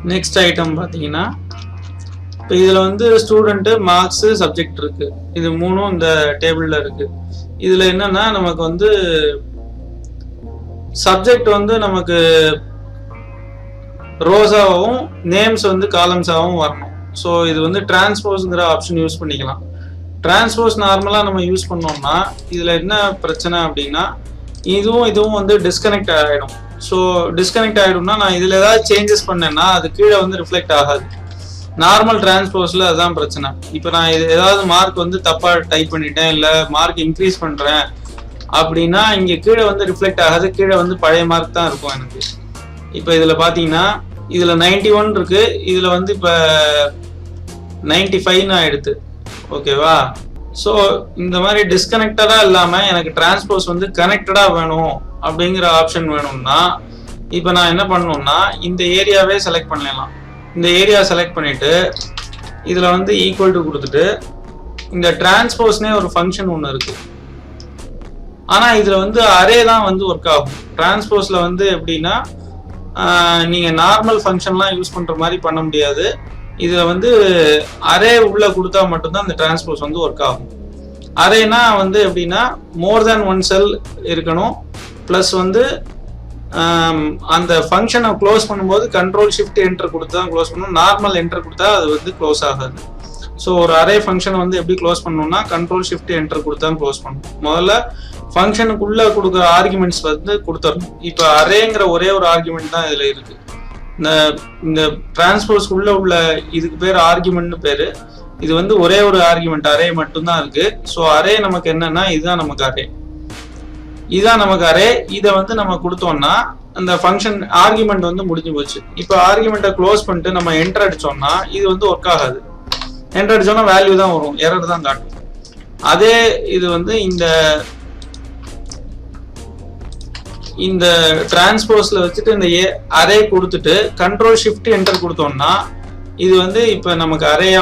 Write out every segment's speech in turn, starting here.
Next item பார்த்தீங்கன்னா இப்போ இதில் வந்து ஸ்டூடெண்ட்டு மார்க்ஸு சப்ஜெக்ட் இருக்கு, இது மூணும் இந்த டேபிளில் இருக்கு. இதில் என்னன்னா நமக்கு வந்து சப்ஜெக்ட் வந்து நமக்கு ரோஸாகவும் நேம்ஸ் வந்து காலம்ஸாகவும் வரணும். ஸோ இது வந்து டிரான்ஸ்போஸ்ங்கிற ஆப்ஷன் யூஸ் பண்ணிக்கலாம். டிரான்ஸ்போஸ் நார்மலாக நம்ம யூஸ் பண்ணோம்னா இதில் என்ன பிரச்சனை அப்படின்னா இதுவும் வந்து டிஸ்கனெக்ட் ஆகிடும். ஸோ டிஸ்கனெக்ட் ஆகிடும்னா நான் இதில் ஏதாவது சேஞ்சஸ் பண்ணேன்னா அது கீழே வந்து ரிஃப்ளெக்ட் ஆகாது. நார்மல் டிரான்ஸ்போஸில் அதுதான் பிரச்சனை. இப்போ நான் இது ஏதாவது மார்க் வந்து தப்பாக டைப் பண்ணிட்டேன், இல்லை மார்க் இன்க்ரீஸ் பண்ணுறேன் அப்படின்னா இங்கே கீழே வந்து ரிஃப்ளெக்ட் ஆகாது, கீழே வந்து பழைய மார்க் தான் இருக்கும் எனக்கு. இப்போ இதில் பார்த்தீங்கன்னா இதில் 91 இருக்கு, இதில் வந்து இப்போ 95 ஆயிடுது. ஓகேவா? ஸோ இந்த மாதிரி டிஸ்கனெக்டடாக இல்லாமல் எனக்கு டிரான்ஸ்போஸ் வந்து கனெக்டடாக வேணும் அப்படிங்கிற ஆப்ஷன் வேணும்னா இப்போ நான் என்ன பண்ணணும்னா இந்த ஏரியாவே செலக்ட் பண்ணலாம். இந்த ஏரியா செலக்ட் பண்ணிட்டு இதில் வந்து ஈக்குவல் டு கொடுத்துட்டு இந்த டிரான்ஸ்போஸ்னே ஒரு ஃபங்க்ஷன் ஒன்று இருக்கு. ஆனால் இதில் வந்து அரே தான் வந்து ஒர்க் ஆகும். டிரான்ஸ்போஸில் வந்து எப்படின்னா நீங்கள் நார்மல் ஃபங்க்ஷன்லாம் யூஸ் பண்ணுற மாதிரி பண்ண முடியாது. இதில் வந்து அரே உள்ள கொடுத்தா மட்டும்தான் இந்த டிரான்ஸ்போஸ் வந்து ஒர்க் ஆகும். அரேனா வந்து எப்படின்னா மோர் தேன் ஒன் செல் இருக்கணும், ப்ளஸ் வந்து அந்த ஃபங்க்ஷனை க்ளோஸ் பண்ணும்போது கண்ட்ரோல் ஷிஃப்ட் என்டர் கொடுத்து தான் க்ளோஸ் பண்ணணும். நார்மல் என்டர் கொடுத்தா அது வந்து க்ளோஸ் ஆகாது. ஸோ ஒரு அரே ஃபங்க்ஷனை வந்து எப்படி க்ளோஸ் பண்ணணும்னா கண்ட்ரோல் ஷிஃப்ட் என்டர் கொடுத்து தான் க்ளோஸ் பண்ணணும். முதல்ல ஃபங்க்ஷனுக்குள்ளே கொடுக்குற ஆர்குமெண்ட்ஸ் வந்து கொடுத்துடணும். இப்போ அரேங்கிற ஒரே ஒரு ஆர்குமெண்ட் தான் இதில் இருக்குது. இந்த டிரான்ஸ்போஸ்க்குள்ள உள்ள இதுக்கு பேர் ஆர்குமெண்ட்னு பேர். இது வந்து ஒரே ஒரு ஆர்குமெண்ட் அரே மட்டும்தான் இருக்கு. ஸோ அரே நமக்கு என்னன்னா இதுதான் நமக்கு அரே, இதுதான் நமக்கு அரே. இதை வந்து நம்ம கொடுத்தோம்னா அந்த ஃபங்க்ஷன் ஆர்குமெண்ட் வந்து முடிஞ்சு போச்சு. இப்போ ஆர்குமெண்ட்டை க்ளோஸ் பண்ணிட்டு நம்ம என்டர் அடிச்சோம்னா இது வந்து ஒர்க் ஆகாது. என்டர் அடிச்சோம்னா வேல்யூ தான் வரும், எரர் தான் காட்டும். அதே இது வந்து இந்த டிரான்ஸ்போஸ்ல வச்சுட்டு இந்த அரே கொடுத்துட்டு கண்ட்ரோல் ஷிஃப்ட் என்டர் கொடுத்தோம்னா இது வந்து இப்போ நமக்கு அரேயா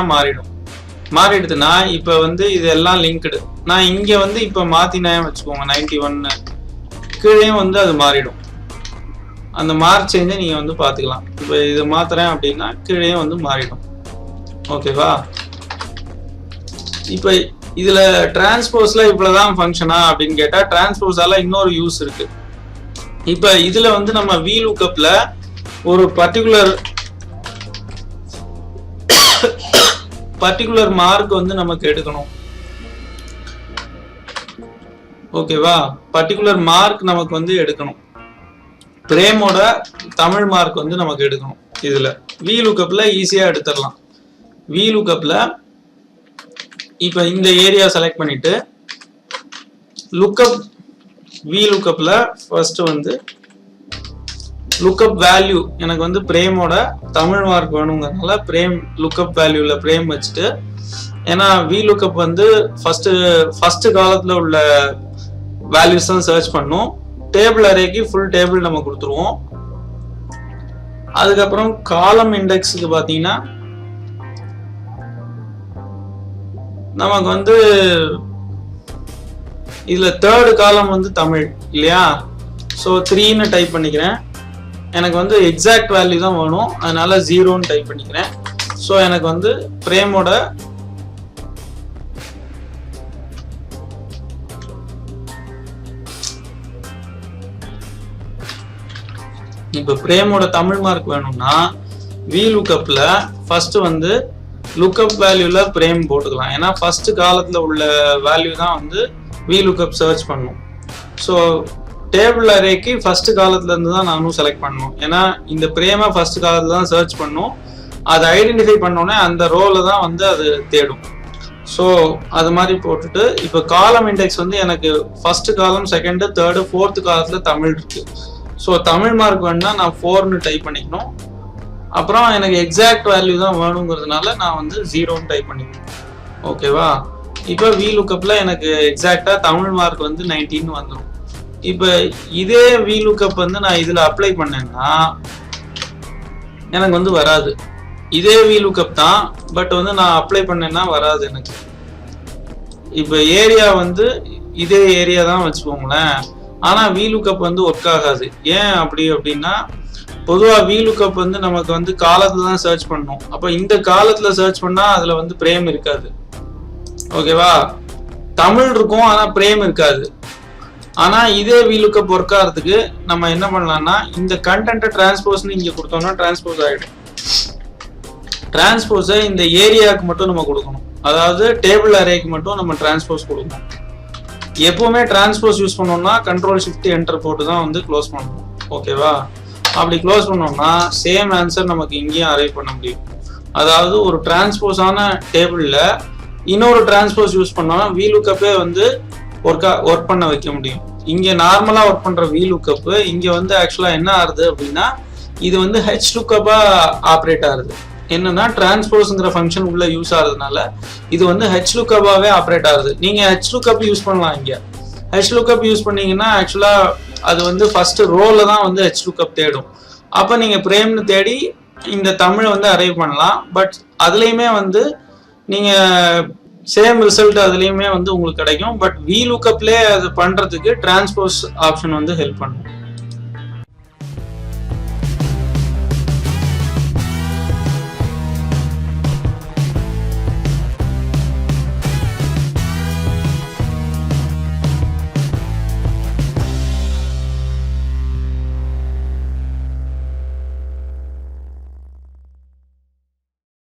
மாறிடுதுன்னா இப்போ வந்து இது எல்லாம் லிங்க்டு. நான் இங்கே வந்து இப்போ மாத்தினேன் வச்சுக்கோங்க 91 கீழே வந்து அது மாறிடும். அந்த மார்க் சேஞ்சை நீங்கள் வந்து பார்த்துக்கலாம். இப்போ இது மாத்துறேன் அப்படின்னா கீழே வந்து மாறிடும். ஓகேவா? இப்போ இதில் டிரான்ஸ்போஸ்ல இவ்வளோதான் ஃபங்க்ஷனா அப்படின்னு கேட்டால் டிரான்ஸ்போஸால இன்னொரு யூஸ் இருக்கு. இப்போ இதில் வந்து நம்ம VLOOKUPல ஒரு பர்டிகுலர் மார்க் வந்து நமக்கு எடுக்கணும். ஓகேவா? பர்டிகுலர் மார்க் நமக்கு வந்து எடுக்கணும். பிரேமோட தமிழ் மார்க் வந்து நமக்கு எடுக்கணும். இதில் VLOOKUPல ஈஸியாக எடுத்துடலாம். VLOOKUPல இப்போ இந்த ஏரியா செலக்ட் பண்ணிட்டு VLOOKUPல ஃபர்ஸ்ட் வந்து லுக்அப் வேல்யூ எனக்கு வந்து பிரேமோட தமிழ் மார்க் வேணுங்கிறதுனால பிரேம் லுக்அப் வேல்யூல பிரேம் வச்சுட்டு, ஏன்னா VLOOKUP வந்து ஃபர்ஸ்ட் காலத்துல உள்ள வேல்யூஸ் தான் சர்ச் பண்ணும். டேபிள் அரேக்கு ஃபுல் டேபிள் நம்ம கொடுத்துருவோம். அதுக்கப்புறம் காலம் இண்டெக்ஸுக்கு பார்த்தீங்கன்னா நமக்கு வந்து இதுல தேர்ட் காலம் வந்து தமிழ் இல்லையா? ஸோ 3ன்னு டைப் பண்ணிக்கிறேன். எனக்கு வந்து எக்ஸாக்ட் வேல்யூ தான் வேணும், அதனால 0ன்னு டைப் பண்ணிக்கிறேன். ஸோ எனக்கு வந்து பிரேமோட இப்போ பிரேமோட தமிழ் மார்க் வேணும்னா VLOOKUPல ஃபர்ஸ்ட் வந்து லுக்அப் வேல்யூல பிரேம் போட்டுக்கலாம். ஏன்னா ஃபர்ஸ்ட் காலத்துல உள்ள வேல்யூ தான் வந்து VLOOKUP சர்ச் பண்ணும். ஸோ டேபிள் அரேக்கு ஃபர்ஸ்ட் காலத்துல இருந்து தான் நானும் செலக்ட் பண்ணணும். ஏன்னா இந்த பிரேமை ஃபர்ஸ்ட் காலத்துல தான் சர்ச் பண்ணும். அதை ஐடென்டிஃபை பண்ணோன்னே அந்த ரோல தான் வந்து அது தேடும். ஸோ அது மாதிரி போட்டுட்டு இப்போ காலம் இண்டெக்ஸ் வந்து எனக்கு first column, second, third, fourth காலத்துல தமிழ் இருக்கு. ஸோ தமிழ் மார்க் வேணும்னா நான் 4ன்னு டைப் பண்ணிக்கணும். அப்புறம் எனக்கு எக்ஸாக்ட் வேல்யூ தான் வேணுங்கிறதுனால நான் வந்து 0ன்னு டைப் பண்ணிக்கணும். ஓகேவா? இப்போ VLOOKUPல எனக்கு எக்ஸாக்டா தமிழ் மார்க் வந்து 19 வந்துடும். இப்போ இதே VLOOKUP வந்து நான் இதுல அப்ளை பண்ணேன்னா எனக்கு வந்து வராது. இதே VLOOKUP தான், பட் வந்து நான் அப்ளை பண்ணேன்னா வராது எனக்கு. இப்போ ஏரியா வந்து இதே ஏரியா தான் வச்சுக்கோங்களேன், ஆனா VLOOKUP வந்து ஒர்க் ஆகாது. ஏன் அப்படின்னா பொதுவா VLOOKUP வந்து நமக்கு வந்து காலத்துல தான் சர்ச் பண்ணணும். அப்ப இந்த காலத்துல சர்ச் பண்ணா அதுல வந்து பிரேம் இருக்காது. ஓகேவா? தமிழ் இருக்கும் ஆனா பிரேம் இருக்காது. ஆனா இதே VLOOKUP ஒர்க் ஆகிறதுக்கு நம்ம என்ன பண்ணலாம்னா இந்த கண்டென்ட்டை டிரான்ஸ்போஸ்னு இங்க கொடுத்தோம்னா டிரான்ஸ்போஸ் ஆயிடும். டிரான்ஸ்போஸை இந்த ஏரியாவுக்கு மட்டும் நம்ம கொடுக்கணும். அதாவது டேபிள் அரேக்கு மட்டும் நம்ம டிரான்ஸ்போஸ் கொடுக்கணும். எப்பவுமே டிரான்ஸ்போஸ் யூஸ் பண்ணோம்னா Ctrl+Shift+Enter போட்டு தான் வந்து க்ளோஸ் பண்ணணும். ஓகேவா? அப்படி க்ளோஸ் பண்ணோம்னா சேம் ஆன்சர் நமக்கு இங்கேயும் அரைவ் பண்ண முடியும். அதாவது ஒரு டிரான்ஸ்போஸான டேபிள்ல இன்னொரு டிரான்ஸ்போஸ் யூஸ் பண்ணோம்னா VLOOKUP-ஏ வந்து ஒர்க் பண்ண வைக்க முடியும். இங்க நார்மலா ஒர்க் பண்ற VLOOKUP இங்க வந்து ஆக்சுவலா என்ன ஆகுது அப்படின்னா இது வந்து HLOOKUP-ஆ ஆப்ரேட் ஆகுது. என்னன்னா டிரான்ஸ்போஸ்ங்கிற ஃபங்க்ஷன் உள்ள யூஸ் ஆகுறதுனால இது வந்து HLOOKUP-ஆவே ஆப்ரேட் ஆகுது. நீங்க HLOOKUP யூஸ் பண்ணலாம். இங்க HLOOKUP யூஸ் பண்ணீங்கன்னா ஆக்சுவலா அது வந்து ஃபர்ஸ்ட் ரோல தான் வந்து HLOOKUP தேடும். அப்ப நீங்க பிரேம்னு தேடி இந்த தமிழை வந்து அரைவ் பண்ணலாம். பட் அதுலயுமே வந்து நீங்க சேம் ரிசல்ட் அதுலயுமே வந்து உங்களுக்கு கிடைக்கும். பட் VLOOKUP-லே அது பண்றதுக்கு டிரான்ஸ்போஸ் ஆப்ஷன் வந்து ஹெல்ப் பண்ணும்.